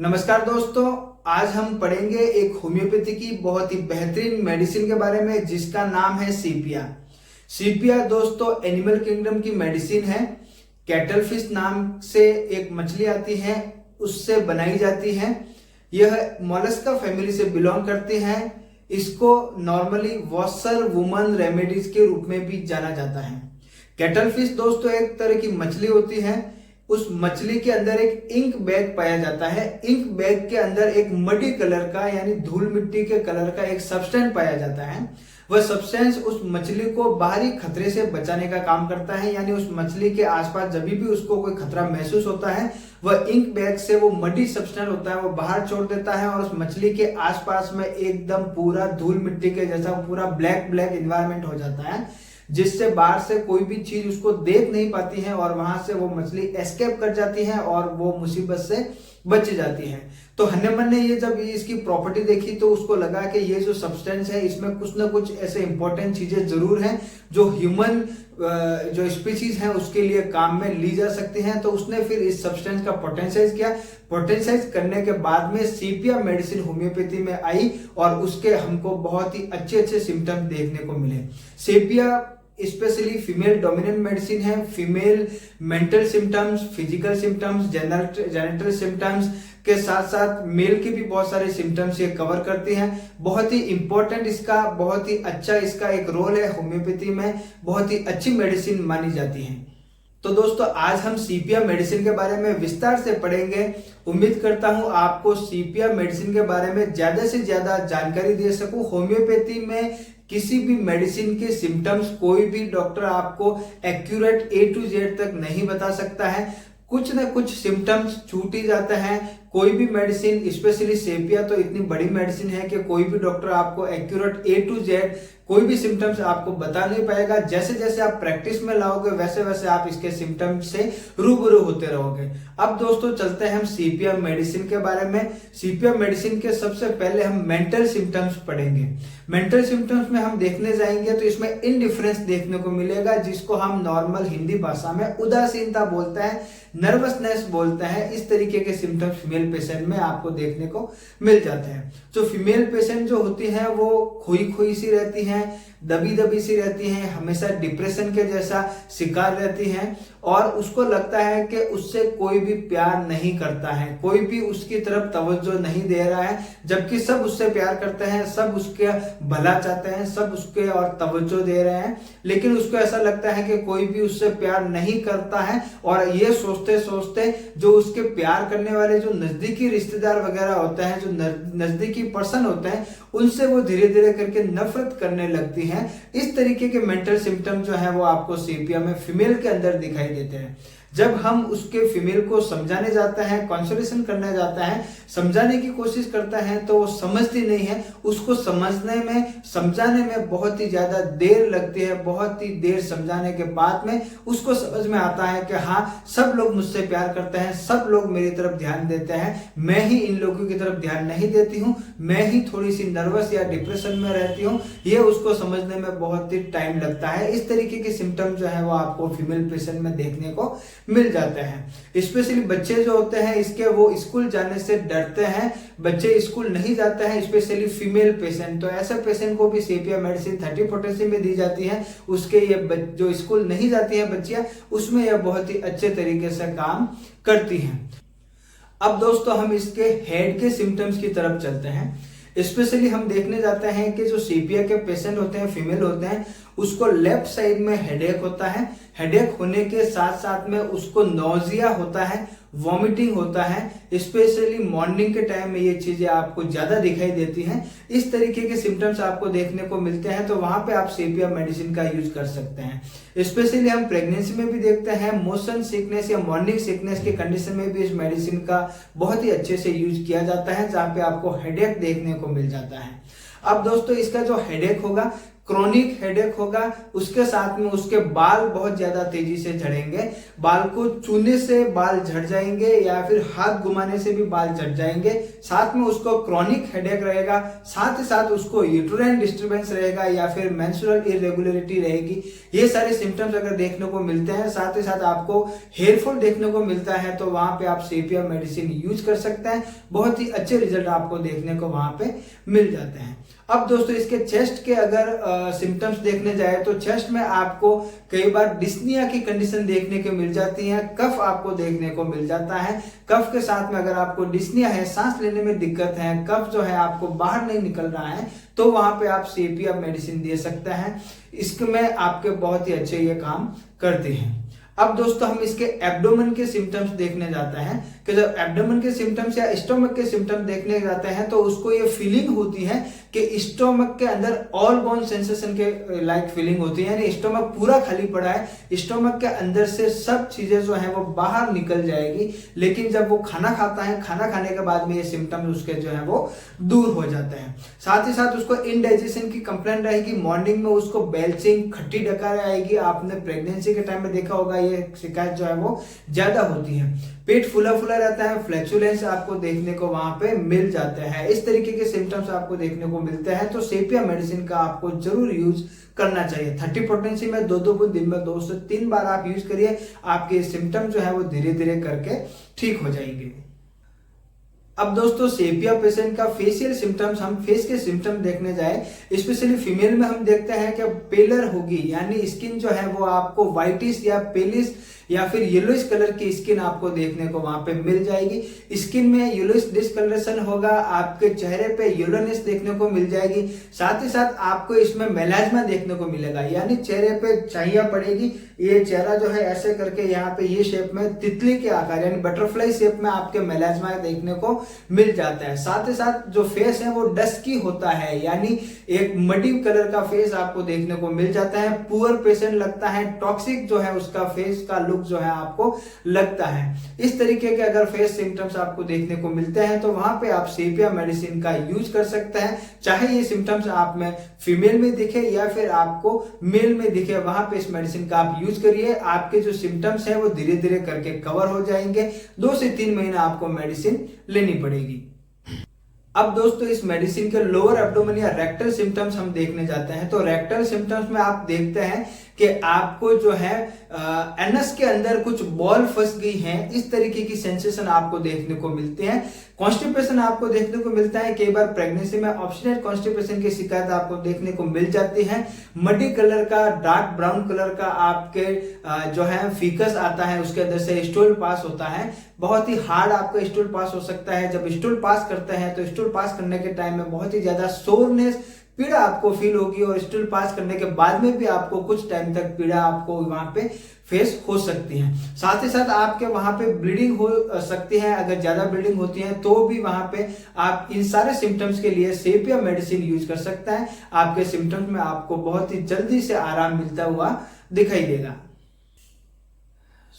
नमस्कार दोस्तों, आज हम पढ़ेंगे एक होम्योपैथी की बहुत ही बेहतरीन मेडिसिन के बारे में जिसका नाम है सीपिया। सीपिया दोस्तों एनिमल किंगडम की मेडिसिन है। कैटल फिश नाम से एक मछली आती है, उससे बनाई जाती है। यह मोलस्का फैमिली से बिलोंग करती है। इसको नॉर्मली वॉशर वुमन रेमेडीज के रूप में भी जाना जाता है। कैटल फिश दोस्तों एक तरह की मछली होती है। उस मछली के अंदर एक इंक बैग पाया जाता है। इंक बैग के अंदर एक मडी कलर का यानी धूल मिट्टी के कलर का एक सब्सटेंस पाया जाता है। वह सब्सटेंस उस मछली को बाहरी खतरे से बचाने का काम करता है, यानी उस मछली के आसपास जब भी उसको कोई खतरा महसूस होता है वह इंक बैग से वो मडी सब्सटेंस होता है वो बाहर छोड़ देता है और उस मछली के आसपास में एकदम पूरा धूल मिट्टी के जैसा पूरा ब्लैक ब्लैक एनवायरनमेंट हो जाता है, जिससे बाहर से कोई भी चीज उसको देख नहीं पाती है और वहां से वो मछली एस्केप कर जाती है और वो मुसीबत से बच जाती है। तो हन्नेमन ने ये जब इसकी प्रॉपर्टी देखी तो उसको लगा कि ये जो सब्सटेंस है इसमें कुछ ना कुछ ऐसे इंपॉर्टेंट चीजें जरूर हैं जो ह्यूमन जो स्पीशीज है उसके लिए काम में ली जा सकती हैं। तो उसने फिर इस सब्सटेंस का पोटेंशियलाइज किया। पोटेंशियलाइज करने के बाद में सीपिया मेडिसिन होम्योपैथी में आई और उसके हमको बहुत ही अच्छे अच्छे सिम्टम्स देखने को मिले। सीपिया स्पेशली फीमेल डोमिनेंट मेडिसिन है। Female mental symptoms, physical symptoms, genital symptoms के साथ साथ मेल के भी बहुत सारे सिम्टम्स ये कवर करती हैं। बहुत ही इंपॉर्टेंट इसका बहुत ही अच्छा इसका एक रोल है होम्योपैथी में। बहुत ही अच्छी मेडिसिन मानी जाती है। तो दोस्तों आज हम सीपिया मेडिसिन के बारे में विस्तार से पढ़ेंगे। उम्मीद करता हूं आपको सीपिया मेडिसिन के बारे में ज्यादा से ज्यादा जानकारी दे सकूं। होम्योपैथी में किसी भी मेडिसिन के सिम्टम्स कोई भी डॉक्टर आपको एक्यूरेट A to Z तक नहीं बता सकता है। कुछ न कुछ सिम्टम्स छूट ही जाते हैं। कोई भी मेडिसिन स्पेशली सीपिया तो इतनी बड़ी मेडिसिन है कि कोई भी डॉक्टर आपको एक्यूरेट A to Z कोई भी सिम्टम्स आपको बता नहीं पाएगा। जैसे जैसे आप प्रैक्टिस में लाओगे वैसे वैसे आप इसके सिम्टम्स से रूबरू होते रहोगे। अब दोस्तों चलते हैं हम सीपिया मेडिसिन के बारे में। सीपिया मेडिसिन के सबसे पहले हम मेंटल सिम्टम्स पढ़ेंगे। मेंटल सिम्टम्स में हम देखने जाएंगे तो इसमें इनडिफरेंस देखने को मिलेगा, जिसको हम नॉर्मल हिंदी भाषा में उदासीनता बोलते हैं, नर्वसनेस बोलते हैं। इस तरीके के सिम्टम्स फीमेल पेशेंट में आपको देखने को मिल जाते हैं। जो फीमेल पेशेंट जो होती है वो खोई खोई सी रहती हैं, दबी दबी सी रहती हैं, हमेशा डिप्रेशन के जैसा शिकार रहती हैं और उसको लगता है कि उससे कोई भी प्यार नहीं करता है, कोई भी उसकी तरफ तवज्जो नहीं दे रहा है, जबकि सब उससे प्यार करते हैं, सब उसके भला चाहते हैं, सब उसके और तवज्जो दे रहे हैं, लेकिन उसको ऐसा लगता है कि कोई भी उससे प्यार नहीं करता है। और ये सोचते सोचते जो उसके प्यार करने वाले जो नजदीकी रिश्तेदार वगैरह होते हैं, जो नजदीकी पर्सन होते हैं, उनसे वो धीरे धीरे करके नफरत करने लगती हैं। इस तरीके के मेंटल सिम्टम जो है वो आपको सीपिया में फीमेल के अंदर दिखाई देते हैं। जब हम उसके फीमेल को समझाने जाते हैं, कंसोलेशन करने जाता है, समझाने की कोशिश करता है तो वो समझती नहीं है। उसको समझाने में बहुत ही ज्यादा देर लगती है। बहुत ही देर समझाने के बाद में उसको समझ में आता है कि हाँ, सब लोग मुझसे प्यार करते हैं, सब लोग मेरी तरफ ध्यान देते हैं, मैं ही इन लोगों की तरफ ध्यान नहीं देती हूँ, मैं ही थोड़ी सी नर्वस या डिप्रेशन में रहती हूँ। ये उसको समझने में बहुत ही टाइम लगता है। इस तरीके के सिम्टम जो है वो आपको फीमेल पेशेंट में देखने को मिल जाते हैं। स्पेशली बच्चे जो होते हैं इसके वो स्कूल जाने से डरते हैं, बच्चे स्कूल नहीं जाते हैं, स्पेशली फीमेल पेशेंट। तो ऐसे पेशेंट को भी सीपिया मेडिसिन 30 पोटेंशियम में दी जाती है। उसके ये जो स्कूल नहीं जाती हैं बच्चियां, उसमें यह बहुत ही अच्छे तरीके से काम करती हैं। अब दोस्तों हम इसके हेड के सिम्टम्स की तरफ चलते हैं। स्पेशली हम देखने जाते हैं कि जो सीपिया के पेशेंट होते हैं, फीमेल होते हैं, उसको लेफ्ट साइड में हेडेक होता है। हेडेक होने के साथ साथ में उसको नोजिया होता है, वॉमिटिंग होता है। स्पेशली मॉर्निंग के टाइम में ये चीजें आपको ज्यादा दिखाई देती हैं। इस तरीके के सिम्टम्स आपको देखने को मिलते हैं तो वहां पे आप सीपिया मेडिसिन का यूज कर सकते हैं। स्पेशली हम प्रेगनेंसी में भी देखते हैं, मोशन सिकनेस या मॉर्निंग सिकनेस की कंडीशन में भी इस मेडिसिन का बहुत ही अच्छे से यूज किया जाता है, जहां पे आपको हेडेक देखने को मिल जाता है। अब दोस्तों इसका जो हेडेक होगा, क्रोनिक हेडेक होगा, उसके साथ में उसके बाल बहुत ज्यादा तेजी से झड़ेंगे, बाल को छूने से बाल झड़ जाएंगे या फिर हाथ घुमाने से भी बाल झड़ जाएंगे, साथ में उसको क्रोनिक हेडेक रहेगा, साथ ही साथ उसको यूट्राइन डिस्टर्बेंस रहेगा या फिर मेंस्ट्रुअल इरेगुलरिटी रहेगी। ये सारे सिम्टम्स अगर देखने को मिलते हैं, साथ ही साथ आपको हेयरफॉल देखने को मिलता है, तो वहां पे आप सेपिया मेडिसिन यूज कर सकते हैं। बहुत ही अच्छे रिजल्ट आपको देखने को वहां पे मिल जाते हैं। अब दोस्तों इसके चेस्ट के अगर सिम्टम्स देखने जाए तो चेस्ट में आपको कई बार डिस्निया की कंडीशन देखने को मिल जाती है, कफ आपको देखने को मिल जाता है। कफ के साथ में अगर आपको डिस्निया है, सांस लेने में दिक्कत है, कफ जो है आपको बाहर नहीं निकल रहा है, तो वहां पे आप सेपिया मेडिसिन दे सकते हैं। इसमें आपके बहुत ही अच्छे ये काम करते हैं। अब दोस्तों हम इसके एब्डोमेन के सिम्टम्स देखने जाते हैं कि जब एब्डोमेन के सिम्टम्स या स्टोमक के सिम्टम्स देखने जाते हैं तो उसको ये फीलिंग होती है कि स्टोमक के अंदर ऑल गॉन सेंसेशन के लाइक फीलिंग होती है, यानी स्टोमक पूरा खाली पड़ा है, स्टोमक के अंदर से सब चीजें जो है वो बाहर निकल जाएगी। लेकिन जब वो खाना खाता है, खाना खाने के बाद में ये सिम्टम्स उसके जो है वो दूर हो जाते हैं। साथ ही साथ उसको इनडाइजेशन की कंप्लेंट रहेगी, मॉर्निंग में उसको बेल्चिंग, खट्टी डकार आएगी। आपने प्रेगनेंसी के टाइम में देखा होगा ये शिकायत जो है वो ज्यादा होती है। पेट फूला फूला रहता है, फ्लैचुलेंस आपको देखने को वहां पे मिल जाता है। इस तरीके के सिम्टम्स आपको देखने को मिलते हैं तो सेपिया मेडिसिन का आपको जरूर यूज करना चाहिए। 30 पोटेंसी में 2-2 बूंद दिन में 2 से 3 बार आप यूज करिए, आपके सिम्टम जो है वो धीरे धीरे करके ठीक हो जाएंगे। अब दोस्तों सेपिया पेशेंट का फेशियल सिम्टम्स, हम फेस के सिम्टम देखने जाए, स्पेशली फीमेल में हम देखते हैं कि पेलर होगी, यानी स्किन जो है वो आपको व्हाइटिश या पेलिश या फिर येलोइश कलर की स्किन आपको देखने को वहां पे मिल जाएगी। स्किन में येलोइश डिस्कलरेशन होगा, आपके चेहरे पे येलोनेस देखने को मिल जाएगी। साथ ही साथ आपको इसमें मेलाज्मा देखने को मिलेगा, यानी चेहरे पे छाइयां पड़ेगी। ये चेहरा जो है ऐसे करके यहाँ पे ये शेप में तितली के आकार यानी बटरफ्लाई शेप में आपके मेलाज्मा देखने को मिल जाता है। साथ ही साथ जो फेस है वो डस्की होता है, यानी एक मडी कलर का फेस आपको देखने को मिल जाता है। पुअर पेशेंट लगता है, टॉक्सिक जो है उसका फेस का लुक जो है आपको लगता है। इस तरीके के अगर फेस सिम्टम्स आपको देखने को मिलते हैं तो वहां पे आप सेपिया मेडिसिन का यूज कर सकते हैं। चाहे ये सिम्टम्स आप में फीमेल में दिखे या फिर आपको मेल में दिखे, वहां पे इस मेडिसिन का आप यूज करिए। आपके जो सिम्टम्स है वो धीरे धीरे करके कवर हो जाएंगे। 2 से 3 महीना आपको मेडिसिन लेनी पड़ेगी। अब दोस्तों इस मेडिसिन के लोअर एब्डोमेन या रेक्टल सिम्टम्स हम देखने जाते हैं तो रेक्टल सिम्टम्स में आप देखते हैं कि आपको जो है एनस के अंदर कुछ बॉल फंस गई है, इस तरीके की सेंसेशन आपको देखने को मिलते हैं। कॉन्स्टिपेशन आपको देखने को मिलता है, कई बार प्रेगनेंसी में ऑब्स्टिनेट कॉन्स्टिपेशन की शिकायत आपको देखने को मिल जाती है। मडी कलर का, डार्क ब्राउन कलर का आपके जो है फीकस आता है, उसके अंदर से स्टूल पास होता है। बहुत ही हार्ड आपका स्टूल पास हो सकता है। जब स्टूल पास करते हैं तो स्टूल पास करने के टाइम में बहुत ही ज्यादा सोरनेस, पीड़ा आपको फील होगी और स्टूल पास करने के बाद में भी आपको कुछ टाइम तक पीड़ा आपको वहां पे फेस हो सकती है। साथ ही साथ आपके वहां पे ब्लीडिंग हो सकती है, अगर ज्यादा ब्लीडिंग होती है तो भी वहां पे आप इन सारे सिम्टम्स के लिए सेपिया मेडिसिन यूज कर सकता है। आपके सिम्टम्स में आपको बहुत ही जल्दी से आराम मिलता हुआ दिखाई देगा।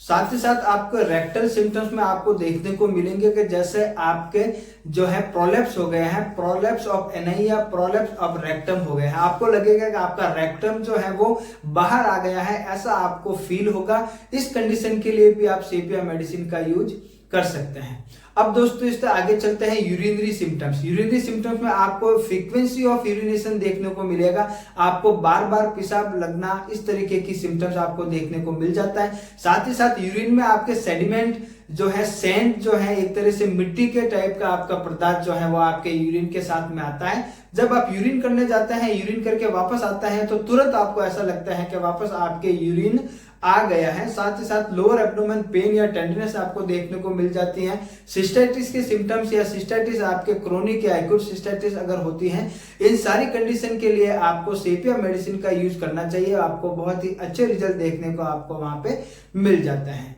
साथ ही साथ आपको रेक्टल सिम्टम्स में आपको देखने को मिलेंगे कि जैसे आपके जो है प्रोलेप्स हो गए हैं, प्रोलेप्स ऑफ एनई या प्रोलेप्स ऑफ रेक्टम हो गए हैं। आपको लगेगा कि आपका रेक्टम जो है वो बाहर आ गया है, ऐसा आपको फील होगा। इस कंडीशन के लिए भी आप सेपिया मेडिसिन का यूज कर सकते हैं। अब दोस्तों इससे आगे चलते हैं यूरिनरी सिम्टम्स। यूरिनरी सिम्टम्स में आपको फ्रीक्वेंसी ऑफ यूरिनेशन देखने को मिलेगा, आपको बार बार पेशाब लगना, इस तरीके की सिम्टम्स आपको देखने को मिल जाता है। साथ ही साथ यूरिन में आपके सेडिमेंट जो है, सैंड जो है, एक तरह से मिट्टी के टाइप का आपका पदार्थ जो है वो आपके यूरिन के साथ में आता है। जब आप यूरिन करने जाते हैं, यूरिन करके वापस आता है तो तुरंत आपको ऐसा लगता है कि वापस आपके यूरिन आ गया है। साथ ही साथ लोअर एब्डोमेन पेन या टेंडरनेस आपको देखने को मिल जाती है। सिस्टाइटिस के सिम्टम्स या सिस्टाइटिस आपके क्रोनिक या एक्यूट सिस्टाइटिस अगर होती है, इन सारी कंडीशन के लिए आपको सेपिया मेडिसिन का यूज करना चाहिए। आपको बहुत ही अच्छे रिजल्ट देखने को आपको वहां पे मिल जाता है।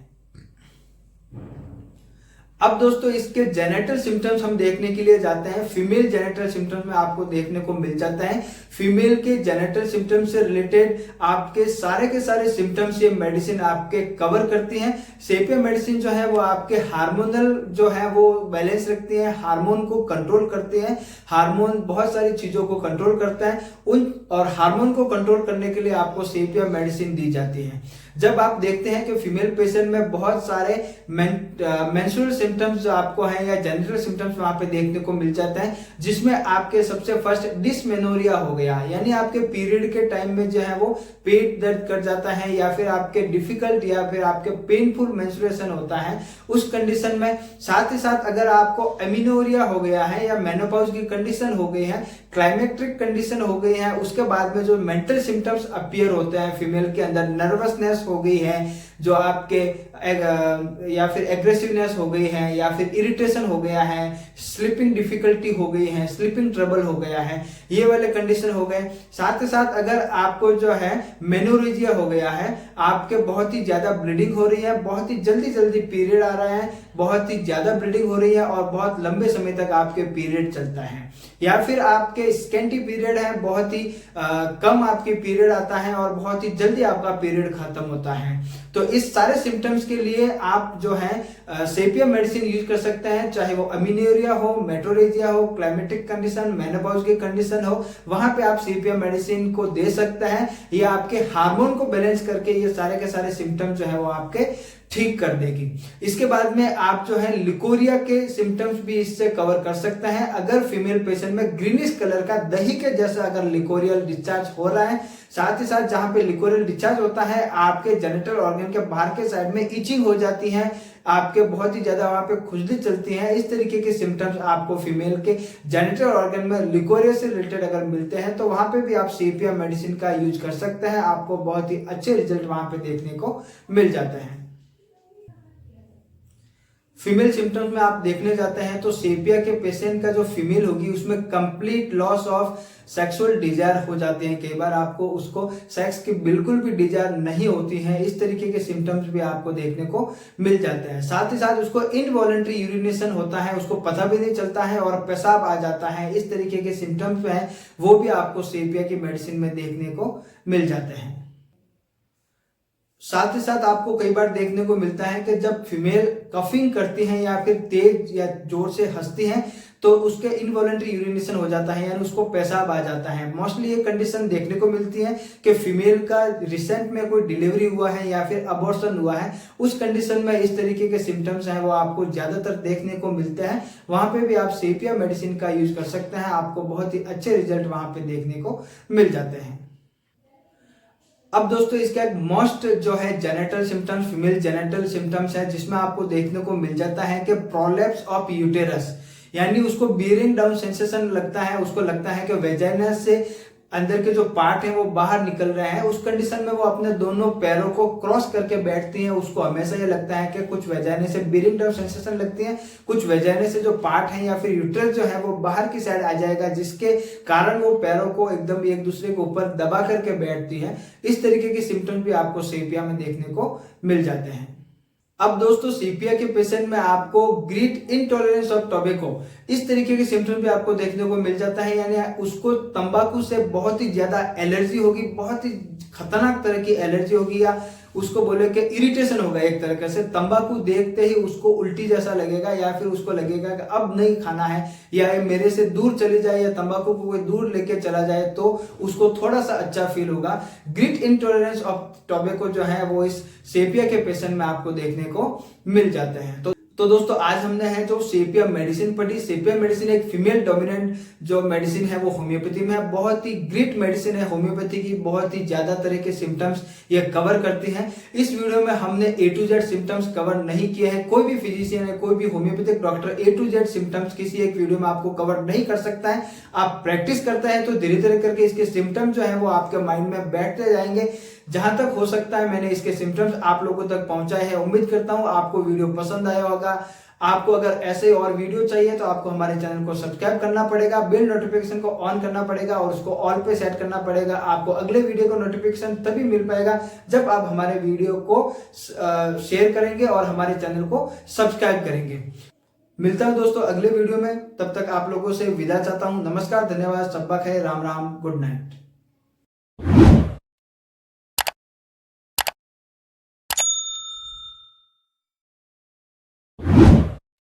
अब दोस्तों इसके जेनेटल सिम्टम्स हम देखने के लिए जाते हैं। फीमेल जेनेटल सिम्टम्स में आपको देखने को मिल जाता है। फीमेल के जेनेटल सिम्टम्स से रिलेटेड आपके सारे के सारे सिम्टम्स ये मेडिसिन आपके कवर करती है। सेपिया मेडिसिन जो है वो आपके हार्मोनल जो है वो बैलेंस रखती है, हार्मोन को कंट्रोल करती है। हार्मोन बहुत सारी चीजों को कंट्रोल करता है और हार्मोन को कंट्रोल करने के लिए आपको सेपिया मेडिसिन दी जाती है। जब आप देखते हैं कि फीमेल पेशेंट में बहुत सारे मेंस्ट्रुअल सिम्टम्स जो आपको हैं या जेनिटल सिम्टम्स वहां पे देखने को मिल जाता है, जिसमें आपके सबसे फर्स्ट डिसमेनोरिया हो गया, यानी आपके पीरियड के टाइम में जो है वो पेट दर्द कर जाता है या फिर आपके डिफिकल्ट या फिर आपके पेनफुल मेंस्ट्रुएशन होता है। उस कंडीशन में साथ ही साथ अगर आपको एमिनोरिया हो गया है या मेनोपॉज की कंडीशन हो गई है, क्लाइमेक्ट्रिक कंडीशन हो गई है, उसके बाद में जो मेंटल सिम्टम्स अपीयर होते हैं फीमेल के अंदर, नर्वसनेस हो गई है, जो आपके या फिर एग्रेसिवनेस हो गई है या फिर इरिटेशन हो गया है, स्लीपिंग डिफिकल्टी हो गई है, स्लीपिंग ट्रबल हो गया है, ये वाले कंडीशन हो गए। साथ ही साथ अगर आपको जो है मेनोरेजिया हो गया है, आपके बहुत ही ज्यादा ब्लीडिंग हो रही है, बहुत ही जल्दी पीरियड आ रहा है, बहुत ही ज्यादा ब्लीडिंग हो रही है और बहुत लंबे समय तक आपके पीरियड चलता है, या फिर आपके स्केंटी पीरियड है, बहुत ही कम आपके पीरियड आता है और बहुत ही जल्दी आपका पीरियड खत्म होता है, तो इस सारे सिम्टम्स के लिए आप जो है सेपिया मेडिसिन यूज कर सकते हैं। चाहे वो अमीनोरिया हो, मेट्रोरेजिया हो, क्लाइमेटिक कंडीशन, मेनोपॉज की कंडीशन हो, वहां पे आप सेपिया मेडिसिन को दे सकते हैं। ये आपके हार्मोन को बैलेंस करके ये सारे के सारे सिम्टम्स जो है वो आपके ठीक कर देगी। इसके बाद में आप जो है लिकोरिया के सिम्टम्स भी इससे कवर कर सकते हैं। अगर फीमेल पेशेंट में ग्रीनिश कलर का दही के जैसा अगर लिकोरियल डिस्चार्ज हो रहा है, साथ ही साथ जहां पे लिकोरियल डिस्चार्ज होता है आपके जेनिटल ऑर्गन के बाहर के साइड में इचिंग हो जाती है, आपके बहुत ही ज्यादा वहां पे खुजली चलती है, इस तरीके के सिम्टम्स आपको फीमेल के जेनिटल ऑर्गन में लिकोरिया से रिलेटेड अगर मिलते हैं तो वहां पे भी आप सेपिया मेडिसिन का यूज कर सकते हैं। आपको बहुत ही अच्छे रिजल्ट वहां पे देखने को मिल जाते हैं। फीमेल सिम्टम्स में आप देखने जाते हैं तो सेपिया के पेशेंट का जो फीमेल होगी उसमें complete loss of sexual desire हो जाते हैं। कई बार आपको उसको सेक्स की बिल्कुल भी डिजायर नहीं होती है, इस तरीके के सिम्टम्स भी आपको देखने को मिल जाते हैं। साथ ही साथ उसको इनवॉलंटरी यूरिनेशन होता है, उसको पता भी नहीं चलता है और पेशाब आ जाता है, इस तरीके के सिम्टम्स हैं वो भी आपको सेपिया की मेडिसिन में देखने को मिल जाते हैं। साथ ही साथ आपको कई बार देखने को मिलता है कि जब फीमेल कफिंग करती हैं या फिर तेज या जोर से हंसती हैं तो उसके इनवॉलंटरी यूरिनेशन हो जाता है, यानी उसको पेशाब आ जाता है। मोस्टली ये कंडीशन देखने को मिलती है कि फीमेल का रिसेंट में कोई डिलीवरी हुआ है या फिर अबॉर्शन हुआ है, उस कंडीशन में इस तरीके के सिम्टम्स हैं वो आपको ज्यादातर देखने को मिलते हैं। वहां पे भी आप सेपिया मेडिसिन का यूज कर सकते हैं, आपको बहुत ही अच्छे रिजल्ट वहां पे देखने को मिल जाते हैं। अब दोस्तों इसका एक मोस्ट जो है genital symptoms, female genital symptoms है जिसमें आपको देखने को मिल जाता है कि प्रोलैप्स ऑफ यूटेरस, यानी उसको बियरिंग डाउन सेंसेशन लगता है, उसको लगता है कि वेजाइना से अंदर के जो पार्ट है वो बाहर निकल रहे हैं। उस कंडीशन में वो अपने दोनों पैरों को क्रॉस करके बैठती हैं। उसको हमेशा ये लगता है कि कुछ वेजाइना से बियरिंग डाउन सेंसेशन लगती है, कुछ वेजाइना से जो पार्ट है या फिर यूट्रस जो है वो बाहर की साइड आ जाएगा, जिसके कारण वो पैरों को एकदम एक दूसरे के ऊपर दबा करके बैठती है। इस तरीके के सिम्टम्स भी आपको सेपिया में देखने को मिल जाते हैं। अब दोस्तों सेपिया के पेशेंट में आपको ग्रीट इंटॉलरेंस ऑफ टोबैको, इस तरीके के सिम्टम्स भी आपको देखने को मिल जाता है, यानी उसको तंबाकू से बहुत ही ज्यादा एलर्जी होगी, बहुत ही खतरनाक तरह की एलर्जी होगी, या उसको बोले कि इरिटेशन होगा एक तरह से। तंबाकू देखते ही उसको उल्टी जैसा लगेगा या फिर उसको लगेगा कि अब नहीं खाना है, या मेरे से दूर चली जाए या तंबाकू को कोई दूर लेके चला जाए तो उसको थोड़ा सा अच्छा फील होगा। ग्रीट इंटॉलरेंस ऑफ टोबैको जो है वो इस सेपिया के पेशेंट में आपको देखने को मिल जाते हैं। तो दोस्तों आज हमने है जो सेपिया मेडिसिन पढ़ी। सेपिया मेडिसिन एक फीमेल डोमिनेंट जो मेडिसिन है वो होम्योपैथी में है, बहुत ही ग्रेट मेडिसिन है होम्योपैथी की, बहुत ही ज्यादा तरह के सिम्टम्स ये कवर करती है। इस वीडियो में हमने A to Z symptoms cover नहीं किए हैं। कोई भी फिजिशियन है, कोई भी homeopathic doctor A to Z symptoms किसी एक वीडियो में आपको कवर नहीं कर सकता है। आप प्रैक्टिस करते हैं तो धीरे धीरे करके इसके सिम्टम्स जो है वो आपके माइंड में बैठते जाएंगे। जहां तक हो सकता है मैंने इसके सिम्टम्स आप लोगों तक पहुंचाए हैं। उम्मीद करता हूं आपको वीडियो पसंद आया होगा। आपको अगर ऐसे और वीडियो चाहिए तो आपको हमारे चैनल को सब्सक्राइब करना पड़ेगा, बेल नोटिफिकेशन को ऑन करना पड़ेगा और उसको ऑल पे सेट करना पड़ेगा। आपको अगले वीडियो को नोटिफिकेशन तभी मिल पाएगा जब आप हमारे वीडियो को शेयर करेंगे और हमारे चैनल को सब्सक्राइब करेंगे। मिलता हूं दोस्तों अगले वीडियो में, तब तक आप लोगों से विदा चाहता हूं। नमस्कार, धन्यवाद, शब्बा खैर, राम राम, गुड नाइट।